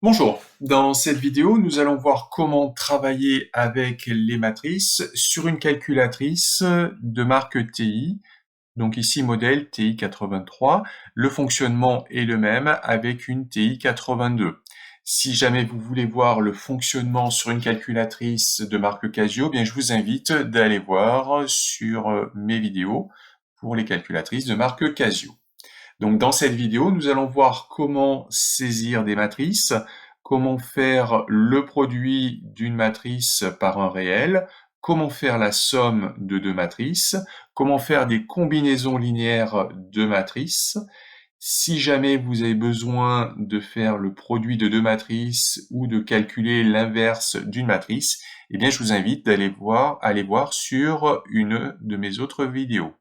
Bonjour, dans cette vidéo, nous allons voir comment travailler avec les matrices sur une calculatrice de marque TI. Donc ici, modèle TI 83. Le fonctionnement est le même avec une TI 82. Si jamais vous voulez voir le fonctionnement sur une calculatrice de marque Casio, bien je vous invite d'aller voir sur mes vidéos pour les calculatrices de marque Casio. Donc dans cette vidéo, nous allons voir comment saisir des matrices, comment faire le produit d'une matrice par un réel, comment faire la somme de deux matrices, comment faire des combinaisons linéaires de matrices. Si jamais vous avez besoin de faire le produit de deux matrices ou de calculer l'inverse d'une matrice, eh bien je vous invite d'aller voir sur une de mes autres vidéos.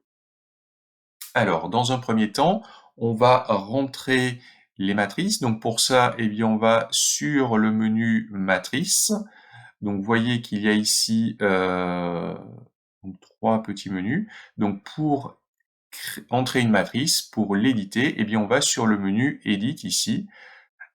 Alors, dans un premier temps, on va rentrer les matrices. Donc pour ça, eh bien, on va sur le menu matrice. Donc vous voyez qu'il y a ici trois petits menus. Donc pour entrer une matrice, pour l'éditer, eh bien, on va sur le menu Edit ici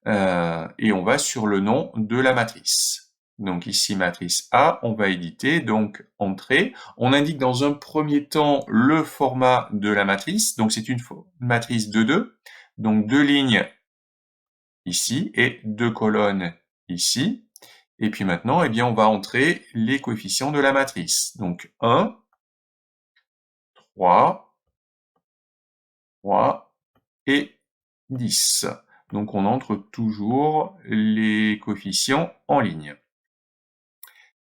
et on va sur le nom de la matrice. Donc ici, matrice A, on va éditer, donc entrée. On indique dans un premier temps le format de la matrice. Donc c'est une matrice de 2. Donc 2 lignes ici et 2 colonnes ici. Et puis maintenant, eh bien, on va entrer les coefficients de la matrice. Donc 1, 3, 3 et 10. Donc on entre toujours les coefficients en ligne.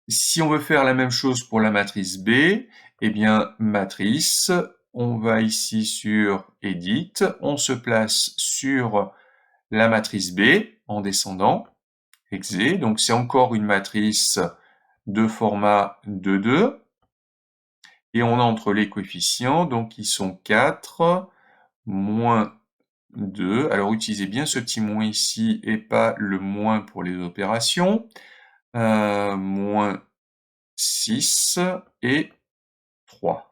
Si on veut faire la même chose pour la matrice B, eh bien, matrice, on va ici sur Edit, on se place sur la matrice B en descendant, exe, donc c'est encore une matrice de format 2, et on entre les coefficients, donc qui sont 4, moins 2, alors utilisez bien ce petit moins ici et pas le moins pour les opérations, moins 6 et 3.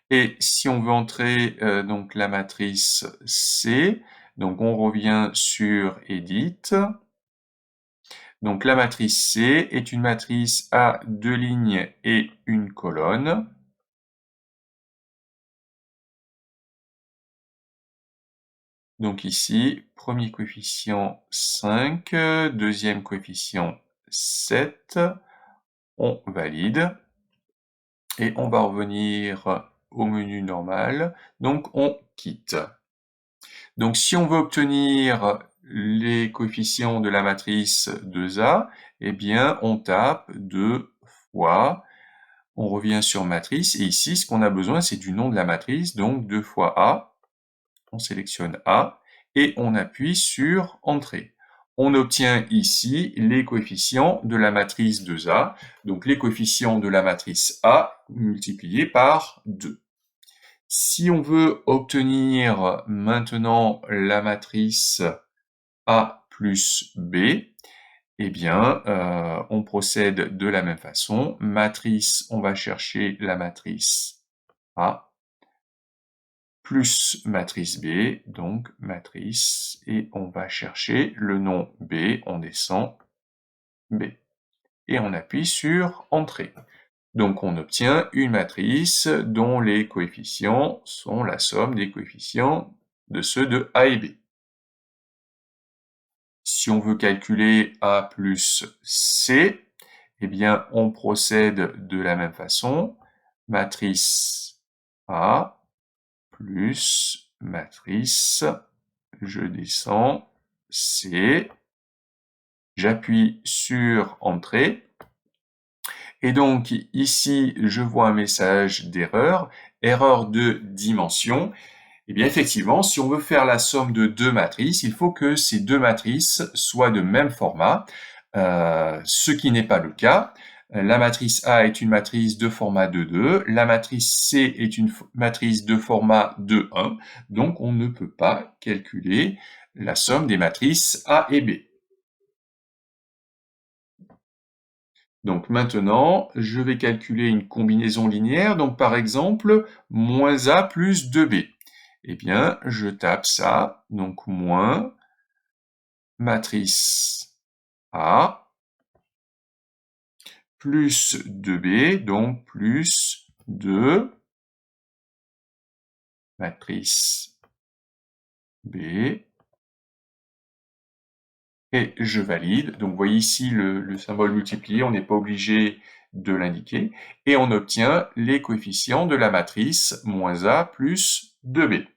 Et si on veut entrer donc la matrice C, donc on revient sur Edit. Donc la matrice C est une matrice à 2 lignes et une colonne. Donc ici, premier coefficient 5, deuxième coefficient 7, on valide. Et on va revenir au menu normal, donc on quitte. Donc si on veut obtenir les coefficients de la matrice 2A, eh bien on tape 2 fois, on revient sur matrice, et ici ce qu'on a besoin c'est du nom de la matrice, donc 2 fois A, on sélectionne A, et on appuie sur Entrée. On obtient ici les coefficients de la matrice 2A, donc les coefficients de la matrice A multipliés par 2. Si on veut obtenir maintenant la matrice A plus B, eh bien, on procède de la même façon. Matrice, on va chercher la matrice A, plus matrice B, donc matrice, et on va chercher le nom B, on descend B, et on appuie sur Entrée. Donc on obtient une matrice dont les coefficients sont la somme des coefficients de ceux de A et B. Si on veut calculer A plus C, eh bien on procède de la même façon. Matrice A plus matrice, je descends, C, j'appuie sur Entrée, et donc ici je vois un message d'erreur, erreur de dimension. Et bien effectivement, si on veut faire la somme de deux matrices, il faut que ces deux matrices soient de même format, ce qui n'est pas le cas. La matrice A est une matrice de format 2, la matrice C est une matrice de format 2,1, donc on ne peut pas calculer la somme des matrices A et B. Donc maintenant, je vais calculer une combinaison linéaire, donc par exemple, moins A plus 2B. Eh bien, je tape ça, donc moins matrice A plus 2b, donc plus 2 matrice B, et je valide. Donc, vous voyez ici le symbole multiplié, on n'est pas obligé de l'indiquer, et on obtient les coefficients de la matrice moins A plus 2b.